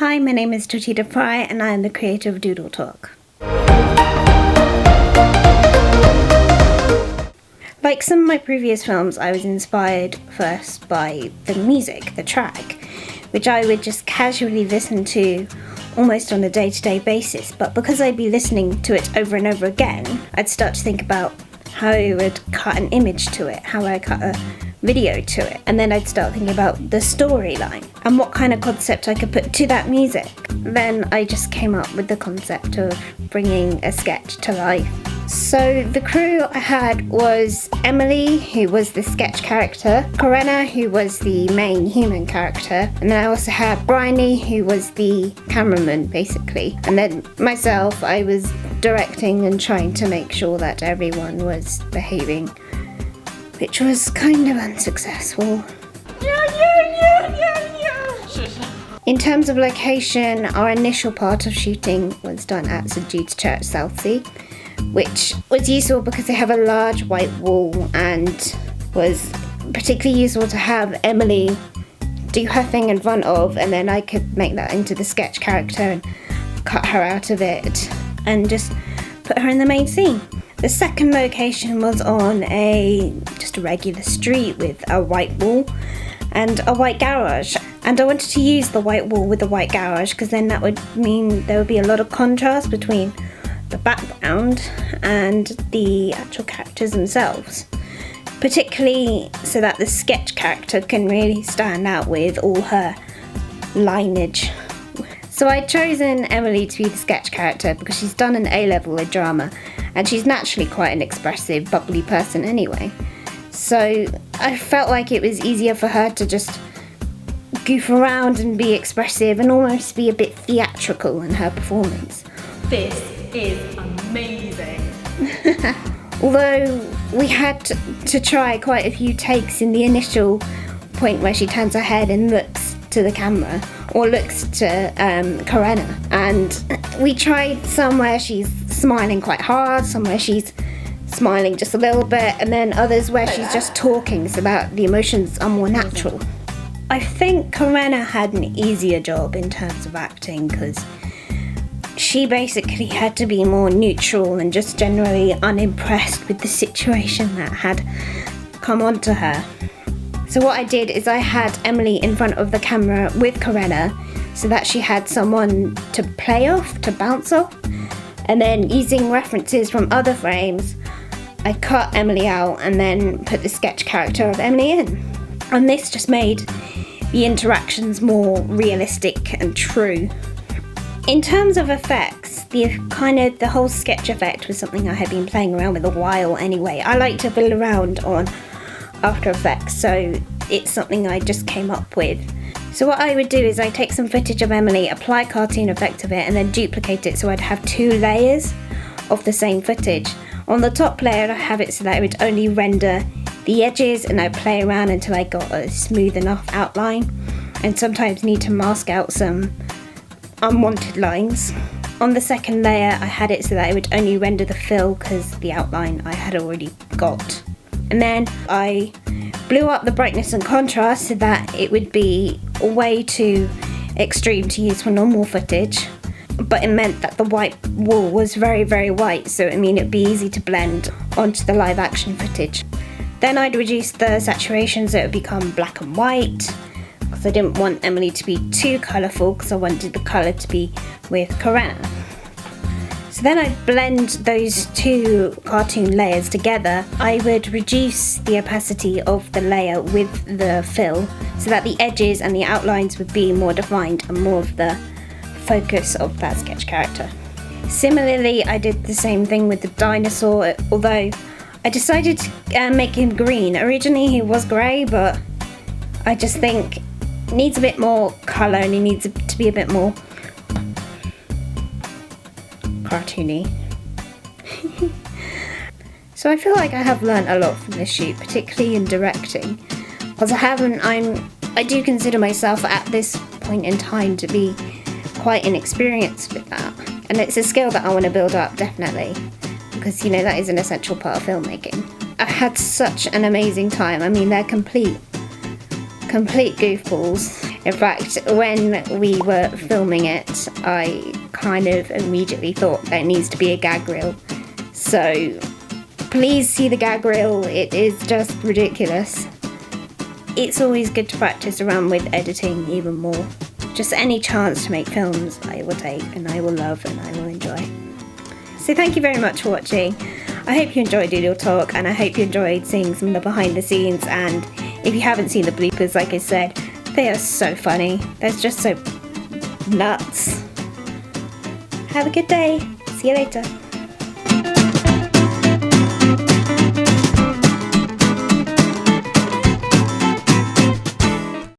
Hi, my name is Topher and I am the creator of Doodle Talk. Like some of my previous films, I was inspired first by the music, the track, which I would just casually listen to almost on a day-to-day basis. But because I'd be listening to it over and over again, I'd start to think about how I would cut an image to it, how I cut a video to it, and then I'd start thinking about the storyline and what kind of concept I could put to that music. Then I just came up with the concept of bringing a sketch to life. So the crew I had was Emily, who was the sketch character, Corinna, who was the main human character, and then I also had Bryony, who was the cameraman basically, and then myself, I was directing and trying to make sure that everyone was behaving, which was kind of unsuccessful. In terms of location, our initial part of shooting was done at St Jude's Church, Southsea, which was useful because they have a large white wall and was particularly useful to have Emily do her thing in front of, and then I could make that into the sketch character and cut her out of it and just put her in the main scene. The second location was on just a regular street with a white wall and a white garage. And I wanted to use the white wall with the white garage because then that would mean there would be a lot of contrast between the background and the actual characters themselves. Particularly so that the sketch character can really stand out with all her lineage. So I'd chosen Emily to be the sketch character because she's done an A-level in drama and she's naturally quite an expressive, bubbly person anyway. So I felt like it was easier for her to just goof around and be expressive and almost be a bit theatrical in her performance. This is amazing. Although we had to try quite a few takes in the initial point where she turns her head and looks to the camera or looks to Corinna, and we tried some where she's smiling quite hard, some where she's smiling just a little bit, and then others where she's just talking so that the emotions are more natural. I think Corinna had an easier job in terms of acting because she basically had to be more neutral and just generally unimpressed with the situation that had come onto her. So what I did is I had Emily in front of the camera with Corinna so that she had someone to play off, to bounce off, and then using references from other frames, I cut Emily out and then put the sketch character of Emily in. And this just made the interactions more realistic and true. In terms of effects, the whole sketch effect was something I had been playing around with a while anyway. I like to fiddle around on After Effects, so it's something I just came up with. So what I would do is I'd take some footage of Emily, apply cartoon effect of it, and then duplicate it so I'd have 2 layers of the same footage. On the top layer I'd have it so that it would only render the edges, and I'd play around until I got a smooth enough outline, and sometimes need to mask out some unwanted lines. On the second layer I had it so that it would only render the fill because the outline I had already got. And then I blew up the brightness and contrast so that it would be way too extreme to use for normal footage, but it meant that the white wall was very, very white, so it would be easy to blend onto the live action footage. Then I'd reduce the saturation so it would become black and white, because I didn't want Emily to be too colourful because I wanted the colour to be with Corinna. So then I'd blend those 2 cartoon layers together. I would reduce the opacity of the layer with the fill so that the edges and the outlines would be more defined and more of the focus of that sketch character. Similarly, I did the same thing with the dinosaur, although I decided to make him green. Originally he was grey, but I just think it needs a bit more colour and he needs to be a bit more cartoony. So I feel like I have learnt a lot from this shoot, particularly in directing, because I do consider myself at this point in time to be quite inexperienced with that, and it's a skill that I want to build up, definitely, because that is an essential part of filmmaking. I had such an amazing time. They're complete goofballs. In fact, when we were filming it, I kind of immediately thought there needs to be a gag reel. So please see the gag reel, it is just ridiculous. It's always good to practice around with editing even more. Just any chance to make films I will take and I will love and I will enjoy. So thank you very much for watching. I hope you enjoyed Doodle Talk and I hope you enjoyed seeing some of the behind the scenes, and if you haven't seen the bloopers, like I said, they are so funny. They're just so nuts. Have a good day. See you later.